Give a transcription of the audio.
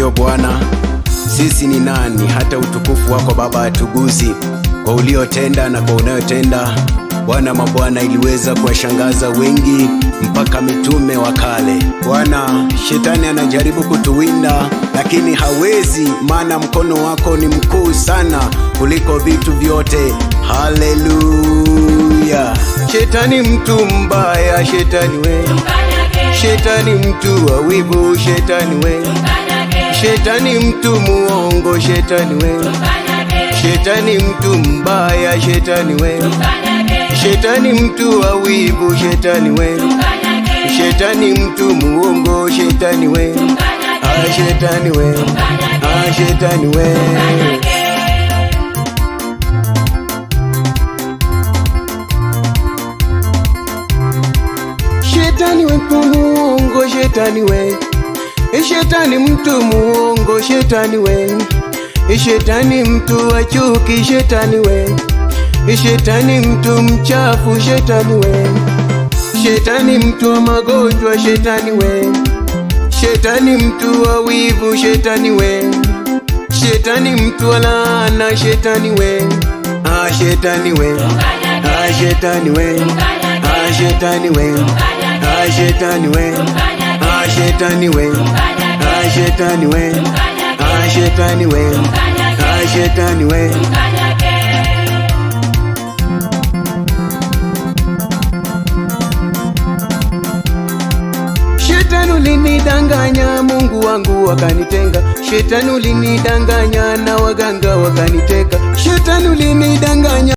Ndiyo Bwana, sisi ni nani hata utukufu wako Baba atuguzi kwa uliotenda na kwa unayotenda. Bwana mabwana, iliweza kuwashangaza wengi mpaka mitume wa kale. Bwana, shetani anajaribu kutuwinda lakini hawezi, maana mkono wako ni mkuu sana kuliko vitu vyote. Haleluya. Shetani mtu mbaya, shetani we. Shetani mtu wa wivu, shetani we. Shetani mtu muongo, shetani we. Shetani mtu mbaya, shetani we. Shetani mtu wa wivu, shetani we. Shetani mtu muongo, shetani we. Shetani we. Shetani we. Shetani we mtu muongo, shetani we. Shetani mtu muongo, shetani we. Shetani mtu wa chuki, shetani we. Shetani mtu mchafu, shetani we. Shetani mtu wa magonjwa, shetani we. Shetani mtu wa wivu, shetani we. Shetani mtu wa laana, shetani we. Shetani we. Shetani we. Shetani we. Shetani we. Shetani we. Shetani we. Shetani we. Shetani we. Shetani ulinidanganya, Mungu wangu akanitenga. Shetani ulinidanganya na waganga wakaniteka. Shetani ulinidanganya.